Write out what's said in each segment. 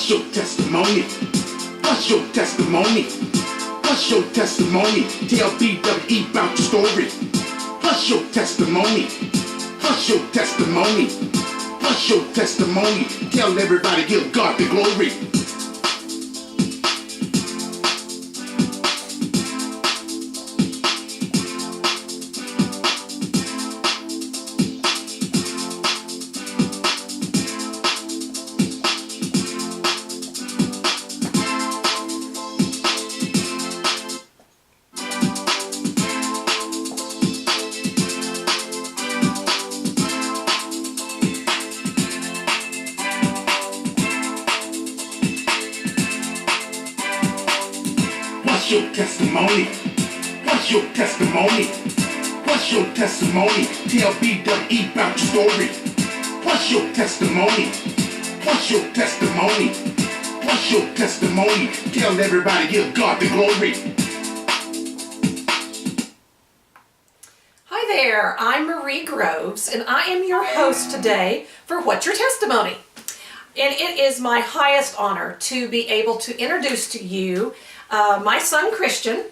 What's your testimony? What's your testimony? What's your testimony? Tell BWE about your story. What's your testimony? What's your testimony? What's your testimony? Tell everybody, give God the glory. What's your testimony? What's your testimony? What's your testimony? Tell BWE about your story. What's your testimony? What's your testimony? What's your testimony? Tell everybody, give God the glory. Hi there, I'm Marie Groves, and I am your host today for What's Your Testimony? And it is my highest honor to be able to introduce to you my son Cristain.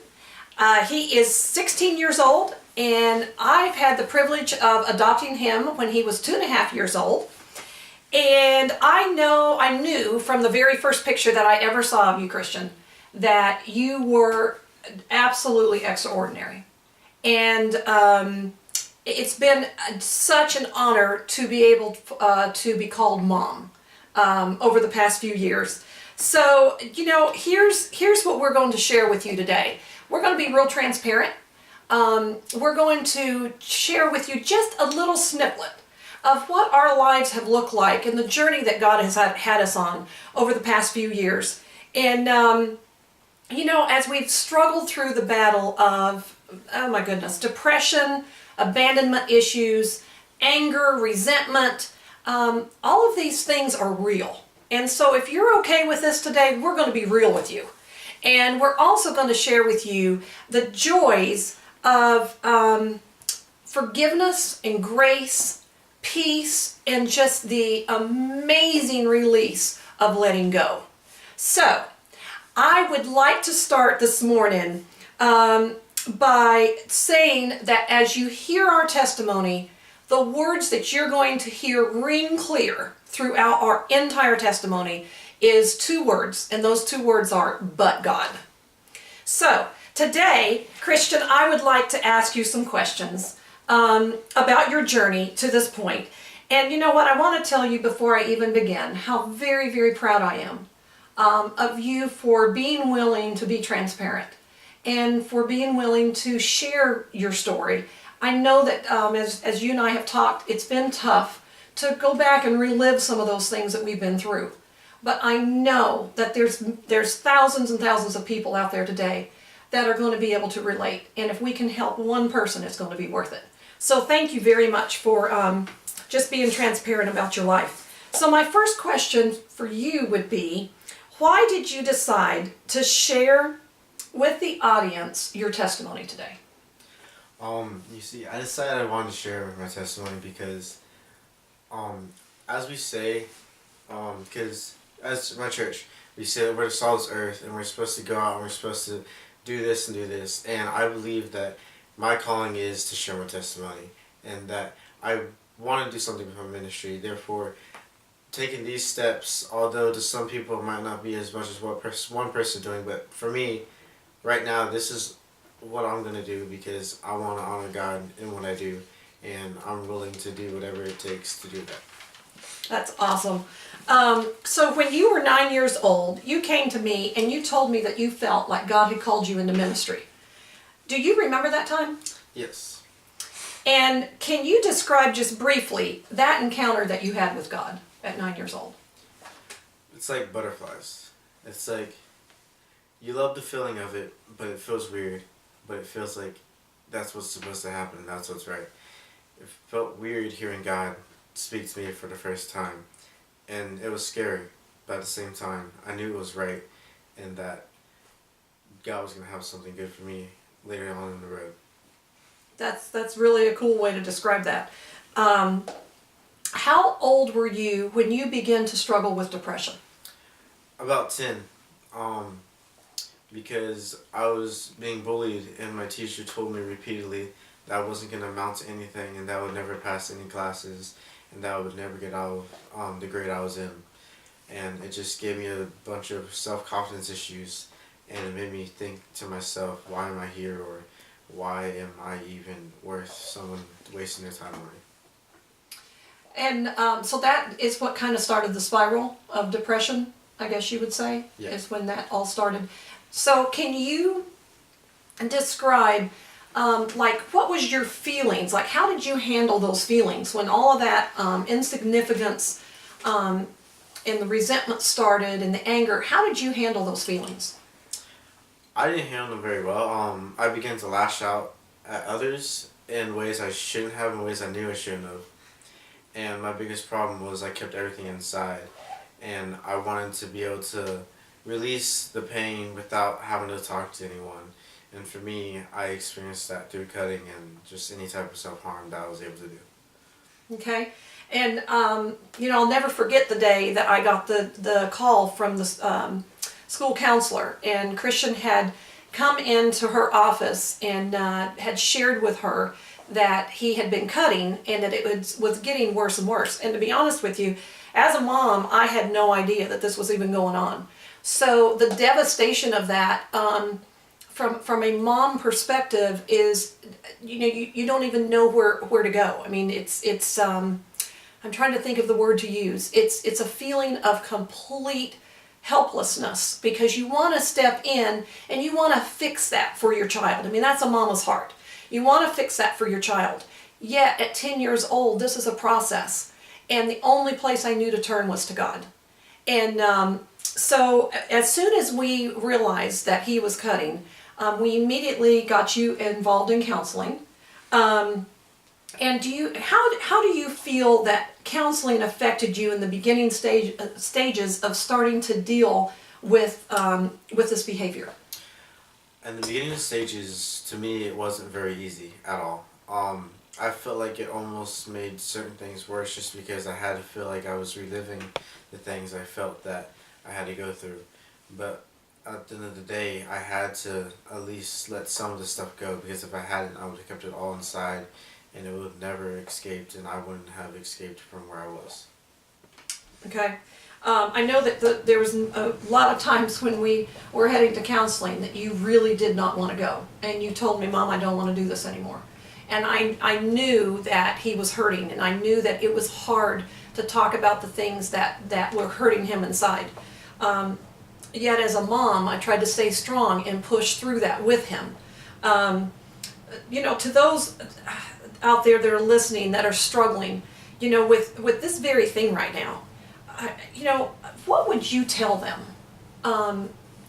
He is 16 years old, and I've had the privilege of adopting him when he was 2.5 years old. And I knew from the very first picture that I ever saw of you, Cristain, that you were absolutely extraordinary. And it's been such an honor to be able to be called Mom over the past few years. So, here's what we're going to share with you today. We're going to be real transparent. We're going to share with you just a little snippet of what our lives have looked like and the journey that God has had us on over the past few years. And, as we've struggled through the battle of, oh my goodness, depression, abandonment issues, anger, resentment, all of these things are real. And so if you're okay with this today, we're going to be real with you. And we're also going to share with you the joys of forgiveness and grace, peace, and just the amazing release of letting go. So I would like to start this morning by saying that as you hear our testimony, the words that you're going to hear ring clear throughout our entire testimony is 2 words, and those 2 words are, but God. So, today, Cristain, I would like to ask you some questions about your journey to this point. And you know what, I want to tell you before I even begin how very, very proud I am of you for being willing to be transparent and for being willing to share your story. I know that as you and I have talked, it's been tough to go back and relive some of those things that we've been through. But I know that there's thousands and thousands of people out there today that are going to be able to relate. And if we can help one person, it's going to be worth it. So thank you very much for just being transparent about your life. So my first question for you would be, why did you decide to share with the audience your testimony today? You see, I decided I wanted to share my testimony because, as we say, because as my church, we say that we're the salt of this earth and we're supposed to go out and we're supposed to do this and do this. And I believe that my calling is to share my testimony and that I want to do something with my ministry. Therefore, taking these steps, although to some people it might not be as much as what one person is doing, but for me, right now, this is what I'm going to do because I want to honor God in what I do, and I'm willing to do whatever it takes to do that. That's awesome. So when you were 9 years old, you came to me and you told me that you felt like God had called you into ministry. Do you remember that time? Yes. And can you describe just briefly that encounter that you had with God at 9 years old? It's like butterflies. It's like you love the feeling of it, but it feels weird. But it feels like that's what's supposed to happen and that's what's right. It felt weird hearing God speak to me for the first time. And it was scary, but at the same time, I knew it was right and that God was going to have something good for me later on in the road. That's really a cool way to describe that. How old were you when you began to struggle with depression? About 10. Um, because I was being bullied, and my teacher told me repeatedly that I wasn't going to amount to anything, and that I would never pass any classes, and that I would never get out of the grade I was in. And it just gave me a bunch of self-confidence issues, and it made me think to myself, why am I here, or why am I even worth someone wasting their time on me? And so that is what kind of started the spiral of depression, I guess you would say, Yeah. is when that all started. So can you describe, like, what was your feelings? Like, how did you handle those feelings when all of that insignificance and the resentment started and the anger? How did you handle those feelings? I didn't handle them very well. I began to lash out at others in ways I shouldn't have, in ways I knew I shouldn't have. And my biggest problem was I kept everything inside. And I wanted to be able to release the pain without having to talk to anyone. And for me, I experienced that through cutting and just any type of self-harm that I was able to do. Okay. And, I'll never forget the day that I got the call from the school counselor, and Cristain had come into her office and had shared with her that he had been cutting and that it was getting worse and worse. And to be honest with you, as a mom, I had no idea that this was even going on. So the devastation of that, from a mom perspective, is, you don't even know where to go. I mean, it's I'm trying to think of the word to use. It's a feeling of complete helplessness, because you want to step in and you want to fix that for your child. I mean, that's a mama's heart. You want to fix that for your child. Yet at 10 years old, this is a process. And the only place I knew to turn was to God. And so as soon as we realized that he was cutting, we immediately got you involved in counseling. And how do you feel that counseling affected you in the beginning stages of starting to deal with this behavior? In the beginning stages, to me, it wasn't very easy at all. I felt like it almost made certain things worse just because I had to feel like I was reliving the things I felt that I had to go through. But at the end of the day, I had to at least let some of the stuff go, because if I hadn't, I would have kept it all inside and it would have never escaped, and I wouldn't have escaped from where I was. Okay. I know that there was a lot of times when we were heading to counseling that you really did not want to go. And you told me, Mom, I don't want to do this anymore. And I knew that he was hurting, and I knew that it was hard to talk about the things that were hurting him inside. Yet as a mom, I tried to stay strong and push through that with him. To those out there that are listening, that are struggling, with this very thing right now, what would you tell them?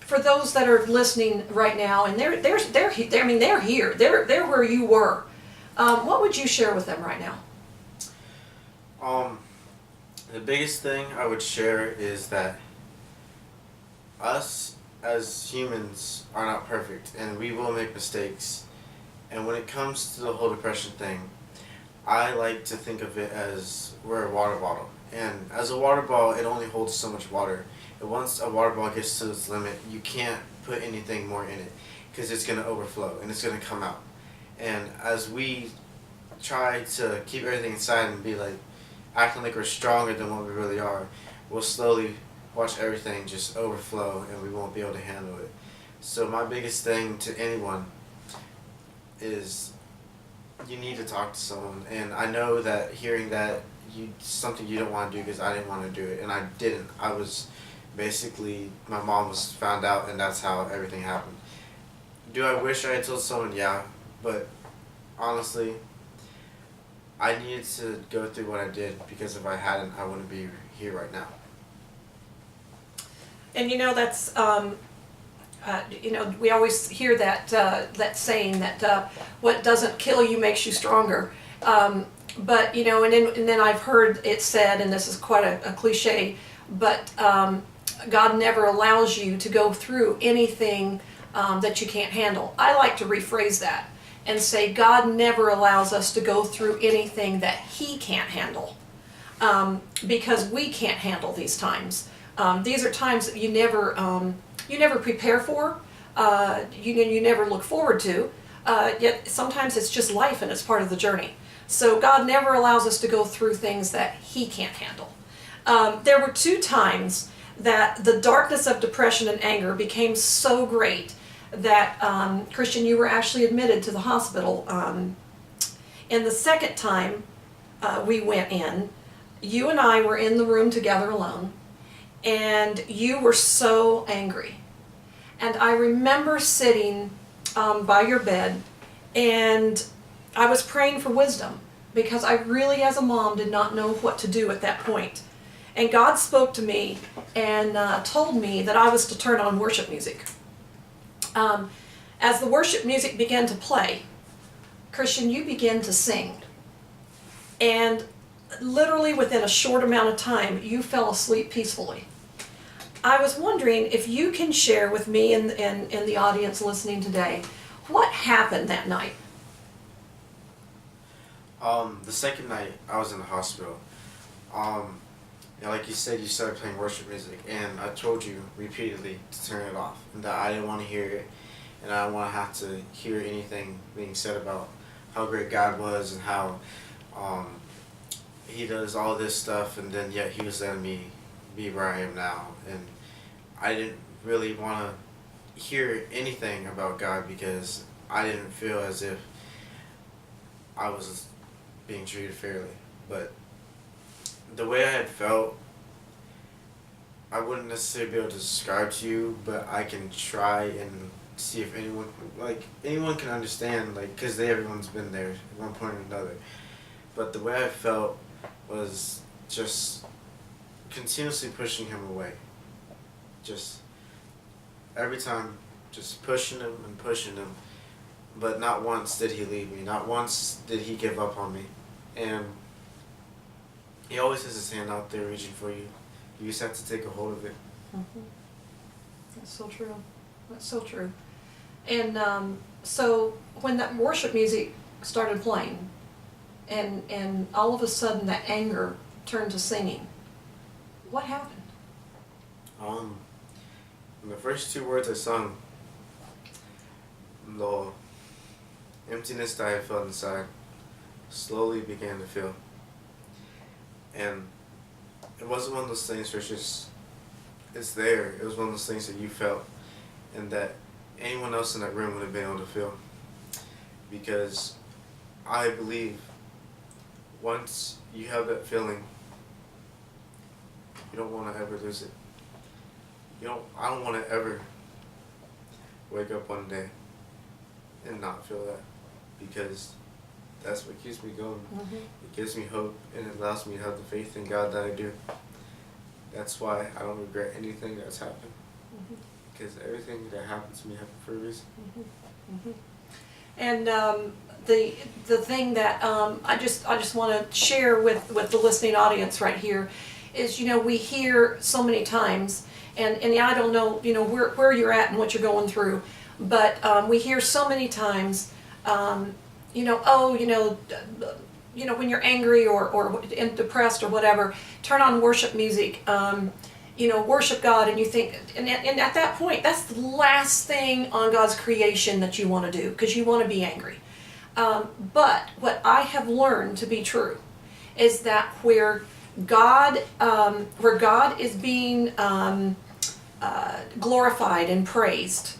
For those that are listening right now, and they're here, they're where you were. What would you share with them right now? The biggest thing I would share is that us as humans are not perfect, and we will make mistakes. And when it comes to the whole depression thing, I like to think of it as we're a water bottle. And as a water bottle, it only holds so much water. And once a water bottle gets to its limit, you can't put anything more in it, because it's going to overflow and it's going to come out. And as we try to keep everything inside and be like, acting like we're stronger than what we really are, we'll slowly watch everything just overflow and we won't be able to handle it. So my biggest thing to anyone is you need to talk to someone. And I know that hearing that something you don't want to do, because I didn't want to do it, and I didn't. I was basically, my mom was found out, and that's how everything happened. Do I wish I had told someone? Yeah, but honestly, I needed to go through what I did, because if I hadn't, I wouldn't be here right now. And that's we always hear that saying that what doesn't kill you makes you stronger. But and then I've heard it said, and this is quite a cliche, but God never allows you to go through anything that you can't handle. I like to rephrase that and say God never allows us to go through anything that He can't handle, because we can't handle these times. These are times that you never prepare for, you never look forward to, yet sometimes it's just life and it's part of the journey. So God never allows us to go through things that He can't handle. There were 2 times that the darkness of depression and anger became so great that, Cristain, you were actually admitted to the hospital. And the second time we went in, you and I were in the room together alone, and you were so angry. And I remember sitting by your bed, and I was praying for wisdom, because I really, as a mom, did not know what to do at that point. And God spoke to me and told me that I was to turn on worship music. As the worship music began to play, Cristain, you began to sing. And literally within a short amount of time, you fell asleep peacefully. I was wondering if you can share with me and the audience listening today, what happened that night? The second night I was in the hospital, like you said, you started playing worship music, and I told you repeatedly to turn it off, and that I didn't want to hear it, and I didn't want to have to hear anything being said about how great God was and how He does all this stuff, and then yet He was letting me be where I am now, and I didn't really want to hear anything about God because I didn't feel as if I was being treated fairly. But the way I had felt, I wouldn't necessarily be able to describe to you, but I can try and see if anyone can understand, because everyone's been there at one point or another. But the way I felt was just continuously pushing Him away. Just every time, just pushing Him and pushing Him. But not once did He leave me. Not once did He give up on me. And He always has His hand out there reaching for you. You just have to take a hold of it. Mm-hmm. That's so true. That's so true. And so when that worship music started playing, and all of a sudden that anger turned to singing, what happened? The first 2 words I sung, the emptiness that I felt inside slowly began to fill. And it wasn't one of those things where it's there. It was one of those things that you felt and that anyone else in that room would have been able to feel. Because I believe once you have that feeling, you don't want to ever lose it. I don't want to ever wake up one day and not feel that, because that's what keeps me going. Mm-hmm. It gives me hope, and it allows me to have the faith in God that I do. That's why I don't regret anything that's happened, because everything that happened to me happened for a reason. Mm-hmm. And the thing that I just want to share with the listening audience right here is, we hear so many times, and I don't know, where you're at and what you're going through, but we hear so many times, when you're angry or depressed or whatever, turn on worship music, worship God, and you think, and at that point, that's the last thing on God's creation that you want to do, because you want to be angry. But what I have learned to be true is that where God is being glorified and praised,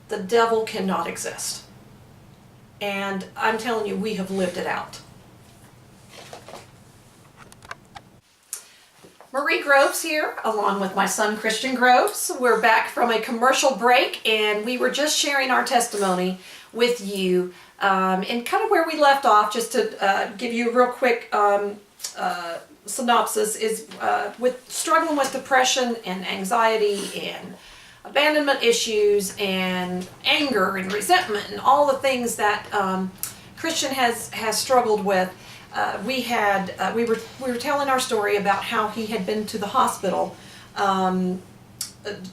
the devil cannot exist. And I'm telling you, we have lived it out. Marie Groves here, along with my son Cristain Groves. We're back from a commercial break, and we were just sharing our testimony with you, and kind of where we left off, just to give you a real quick synopsis, is with struggling with depression and anxiety and abandonment issues and anger and resentment and all the things that Cristain has struggled with. We were telling our story about how he had been to the hospital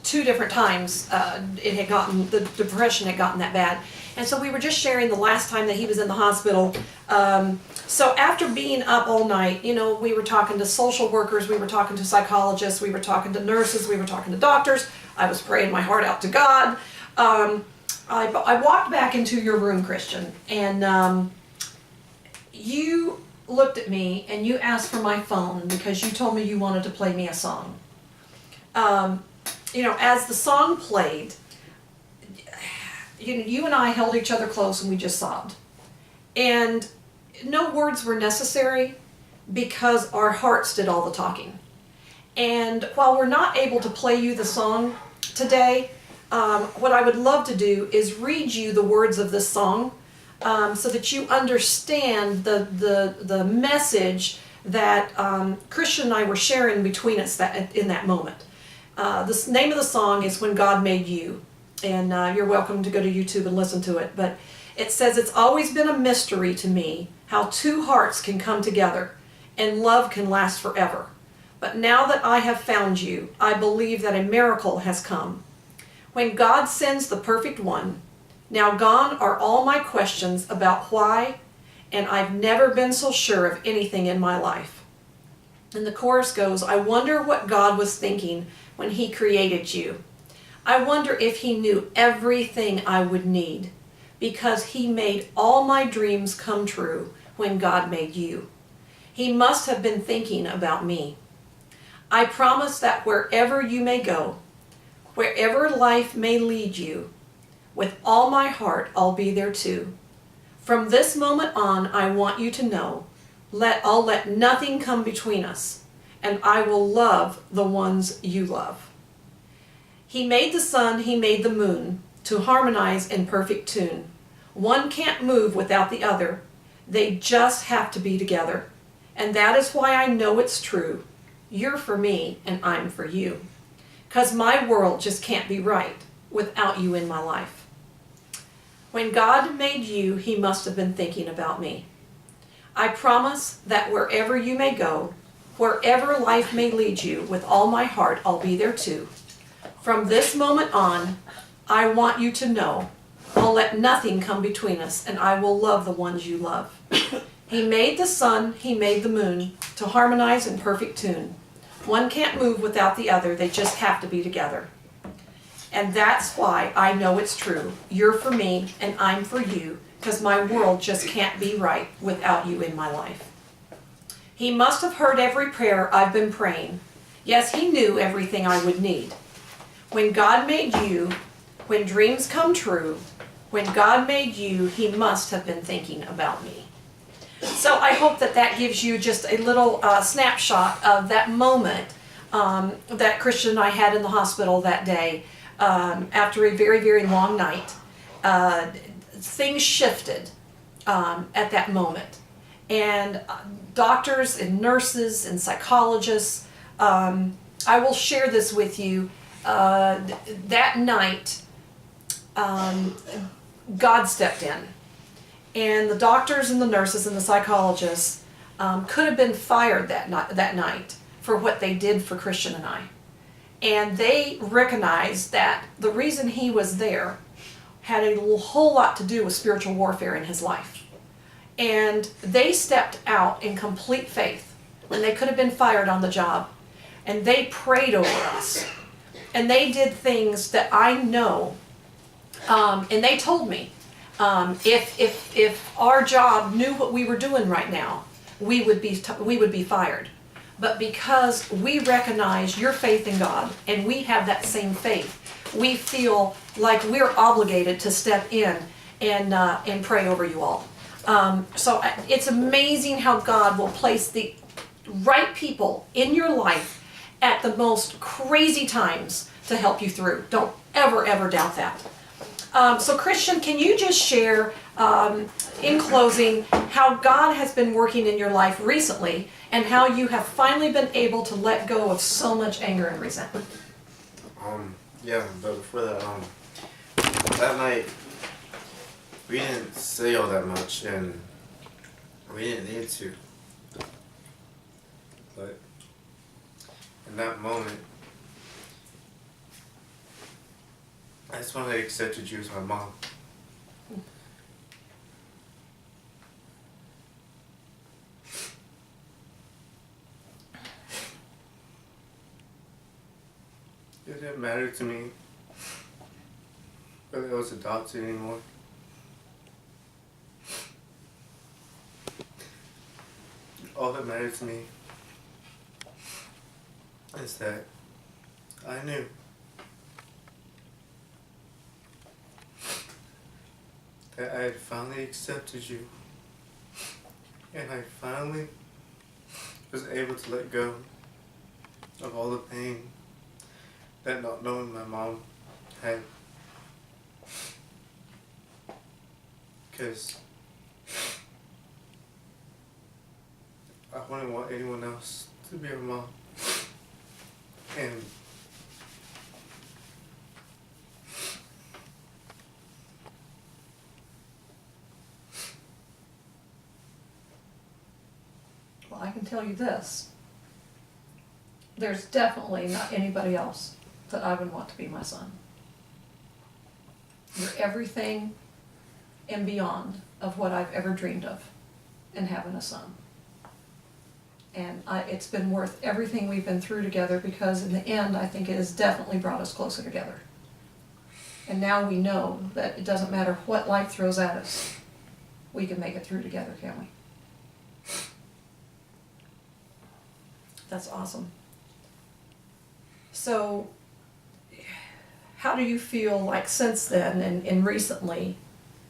2 different times the depression had gotten that bad. And so we were just sharing the last time that he was in the hospital. So after being up all night, you know, we were talking to social workers, we were talking to psychologists, we were talking to nurses, we were talking to doctors. I was praying my heart out to God. I walked back into your room, Cristain, and you looked at me and you asked for my phone because you told me you wanted to play me a song. You know, as the song played, you and I held each other close and we just sobbed. And no words were necessary because our hearts did all the talking. And while we're not able to play you the song today, what I would love to do is read you the words of this song so that you understand the message that Cristain and I were sharing between us in that moment. The name of the song is When God Made You, and you're welcome to go to YouTube and listen to it. But it says, "It's always been a mystery to me how 2 hearts can come together and love can last forever. But now that I have found you, I believe that a miracle has come. When God sends the perfect one, now gone are all my questions about why, and I've never been so sure of anything in my life." And the chorus goes, "I wonder what God was thinking when he created you. I wonder if he knew everything I would need, because he made all my dreams come true when God made you. He must have been thinking about me. I promise that wherever you may go, wherever life may lead you, with all my heart I'll be there too. From this moment on, I want you to know, I'll let nothing come between us, and I will love the ones you love. He made the sun, he made the moon, to harmonize in perfect tune. One can't move without the other. They just have to be together. And that is why I know it's true. You're for me and I'm for you. 'Cause my world just can't be right without you in my life. When God made you, he must have been thinking about me. I promise that wherever you may go, wherever life may lead you, with all my heart I'll be there too. From this moment on, I want you to know, I'll let nothing come between us, and I will love the ones you love. He made the sun, he made the moon, to harmonize in perfect tune. One can't move without the other, they just have to be together. And that's why I know it's true. You're for me and I'm for you, because my world just can't be right without you in my life. He must have heard every prayer I've been praying. Yes, he knew everything I would need. When God made you, when dreams come true, when God made you, he must have been thinking about me." So I hope that that gives you just a little snapshot of that moment that Cristain and I had in the hospital that day after a very, very long night. Things shifted at that moment. And doctors and nurses and psychologists, I will share this with you. That night, God stepped in. And the doctors and the nurses and the psychologists could have been fired that night for what they did for Cristain and I. And they recognized that the reason he was there had a whole lot to do with spiritual warfare in his life. And they stepped out in complete faith when they could have been fired on the job. And they prayed over us. And they did things that I know. And they told me, if our job knew what we were doing right now, we would be fired. But because we recognize your faith in God, and we have that same faith, we feel like we're obligated to step in and pray over you all. So it's amazing how God will place the right people in your life at the most crazy times to help you through. Don't ever, ever doubt that. So Cristain, can you just share, in closing, how God has been working in your life recently and how you have finally been able to let go of so much anger and resentment? Yeah, but before that, that night, we didn't say all that much, and we didn't need to. But in that moment, That's when I accepted you as my mom. It didn't matter to me whether I was adopted anymore. All that mattered to me is that I knew that I had finally accepted you, and I finally was able to let go of all the pain that not knowing my mom had. Because I wouldn't want anyone else to be a mom. And Well, I can tell you this. There's definitely not anybody else that I would want to be my son. You're everything and beyond of what I've ever dreamed of in having a son. And it's been worth everything we've been through together, because in the end, I think it has definitely brought us closer together. And now we know that it doesn't matter what life throws at us, we can make it through together, can't we? That's awesome. So, how do you feel like since then and recently,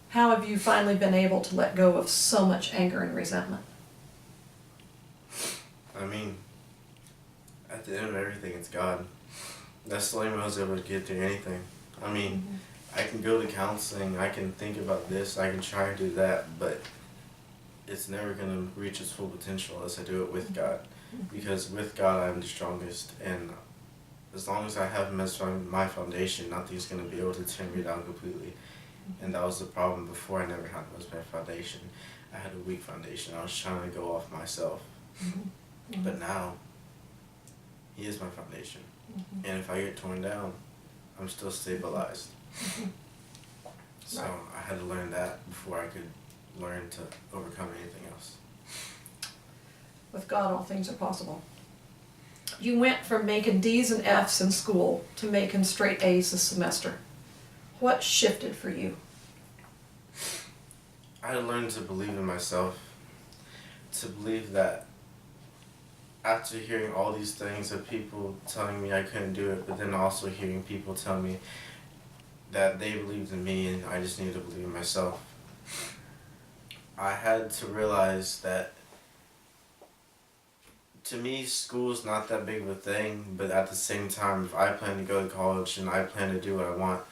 how have you finally been able to let go of so much anger and resentment? I mean, at the end of everything, it's God. That's the only way I was able to get through anything. I mean, I can go to counseling, I can think about this, I can try to do that, but it's never going to reach its full potential unless I do it with God. Because with God, I'm the strongest, and as long as I have Him as my foundation, nothing's going to be able to tear me down completely. And that was the problem before. I never had Him as my foundation. I had a weak foundation. I was trying to go off myself. But now, He is my foundation. And if I get torn down, I'm still stabilized. So I had to learn that before I could learn to overcome anything else. With God, all things are possible. You went from making D's and F's in school to making straight A's this semester. What shifted for you? I had to learn to believe in myself. To believe that after hearing all these things of people telling me I couldn't do it, but then also hearing people tell me that they believed in me and I just needed to believe in myself, I had to realize that to me, school's not that big of a thing, but at the same time, if I plan to go to college and I plan to do what I want,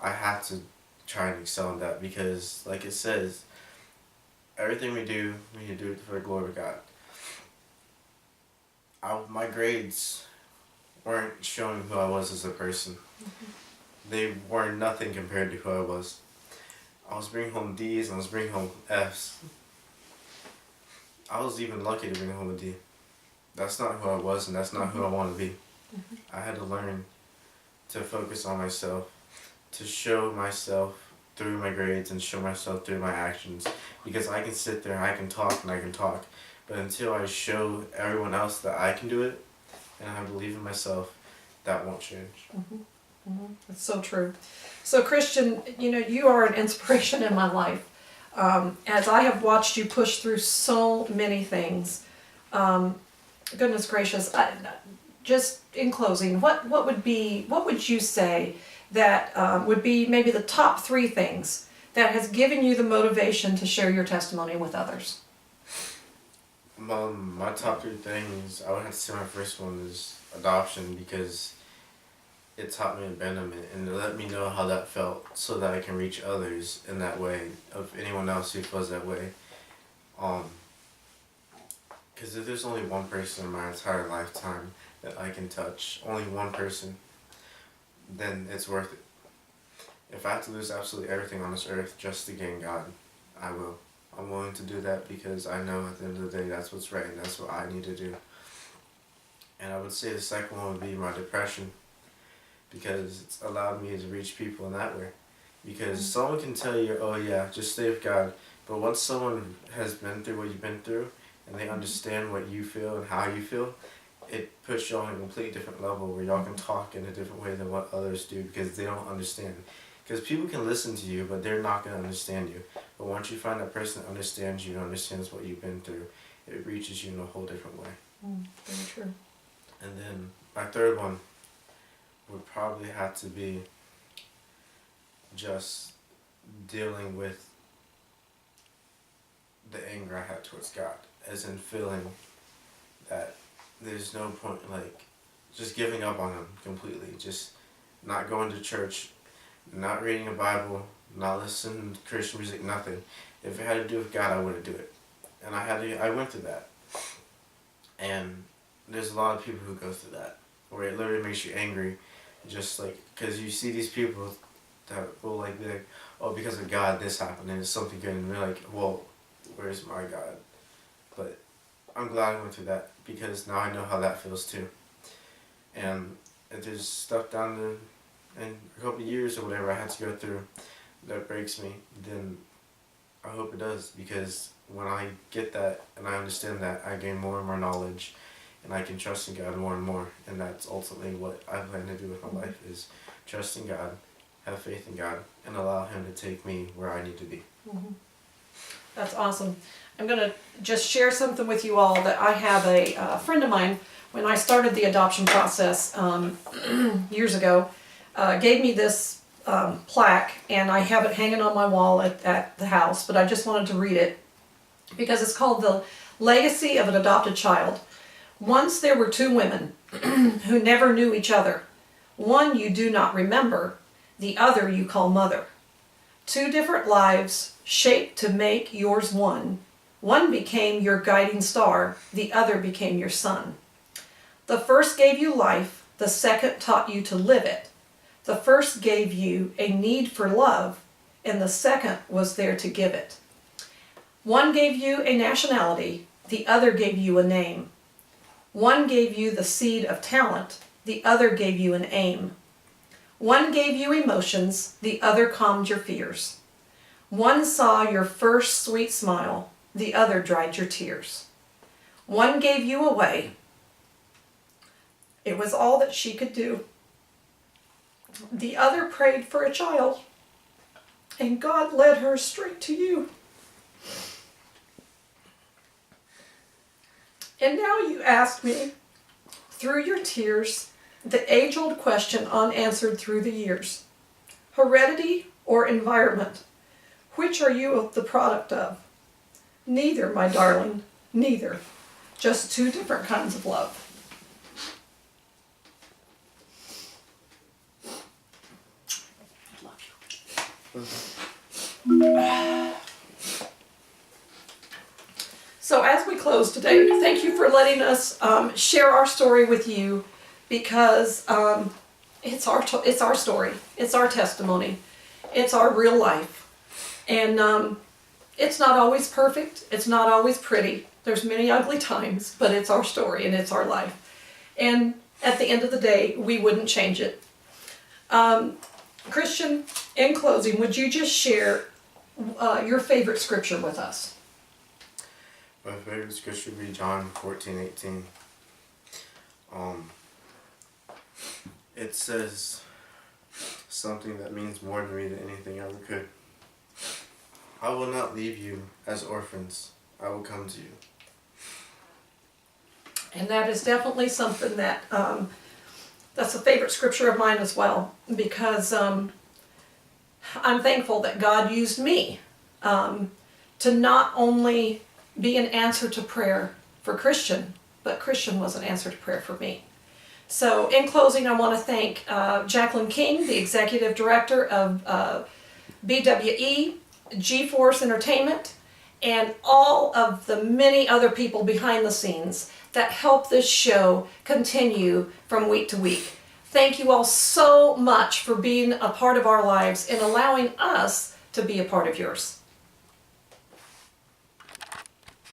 I have to try and excel in that, because, like it says, everything we do it for the glory of God. My grades weren't showing who I was as a person. They were nothing compared to who I was. I was bringing home D's and I was bringing home F's. I was even lucky to bring home a D. That's not who I was, and that's not who I want to be. I had to learn to focus on myself, to show myself through my grades and show myself through my actions. Because I can sit there and I can talk, but until I show everyone else that I can do it, and I believe in myself, that won't change. That's so true. So Christian, you are an inspiration in my life. As I have watched you push through so many things, goodness gracious, just in closing, what would you say that would be maybe the top 3 things that has given you the motivation to share your testimony with others? My top 3 things, I would have to say my first one is adoption, because it taught me abandonment and it let me know how that felt so that I can reach others in that way, of anyone else who feels that way. Because if there's only one person in my entire lifetime that I can touch, only one person, then it's worth it. If I have to lose absolutely everything on this earth just to gain God, I will. I'm willing to do that, because I know at the end of the day that's what's right and that's what I need to do. And I would say the second one would be my depression, because it's allowed me to reach people in that way. Because someone can tell you, oh yeah, just stay with God. But once someone has been through what you've been through, and they understand what you feel and how you feel, it puts you on a completely different level where y'all can talk in a different way than what others do because they don't understand. Because people can listen to you, but they're not going to understand you. But once you find that person that understands you and understands what you've been through, it reaches you in a whole different way. Very true. And then my third one would probably have to be just dealing with the anger I had towards God, as in feeling that there's no point, like, just giving up on Him completely, just not going to church, not reading a Bible, not listening to Christian music, nothing. If it had to do with God, I wouldn't do it. And I went through that. And there's a lot of people who go through that, where it literally makes you angry, just like, because you see these people that will like, be like, oh, because of God this happened, and it's something good, and they're like, well, where's my God? But I'm glad I went through that, because now I know how that feels too. And if there's stuff down the, in a couple of years or whatever I had to go through that breaks me, then I hope it does, because when I get that and I understand that, I gain more and more knowledge, and I can trust in God more and more. And that's ultimately what I plan to do with my life, is trust in God, have faith in God, and allow Him to take me where I need to be. That's awesome. I'm going to just share something with you all that I have a friend of mine, when I started the adoption process years ago, gave me this plaque, and I have it hanging on my wall at the house, but I just wanted to read it because it's called The Legacy of an Adopted Child. Once there were two women who never knew each other. One you do not remember, the other you call mother. Two different lives shaped to make yours one. One became your guiding star, the other became your sun. The first gave you life, the second taught you to live it. The first gave you a need for love, and the second was there to give it. One gave you a nationality, the other gave you a name. One gave you the seed of talent, the other gave you an aim. One gave you emotions, the other calmed your fears. One saw your first sweet smile, the other dried your tears. One gave you away. It was all that she could do. The other prayed for a child, and God led her straight to you. And now you ask me, through your tears, the age-old question unanswered through the years. Heredity or environment? Which are you the product of? Neither, my darling, neither. Just two different kinds of love. So as we close today, thank you for letting us share our story with you, because it's our story, it's our testimony, it's our real life, and it's not always perfect, it's not always pretty. There's many ugly times, but it's our story and it's our life. And at the end of the day, we wouldn't change it. Christian, in closing, would you just share your favorite scripture with us? My favorite scripture would be John 14:18. It says something that means more to me than anything ever could. I will not leave you as orphans. I will come to you. And that is definitely something that, that's a favorite scripture of mine as well, because I'm thankful that God used me to not only be an answer to prayer for Christian, but Christian was an answer to prayer for me. So in closing, I want to thank Jacqueline King, the Executive Director of BWE, G-Force Entertainment, and all of the many other people behind the scenes that help this show continue from week to week. Thank you all so much for being a part of our lives and allowing us to be a part of yours.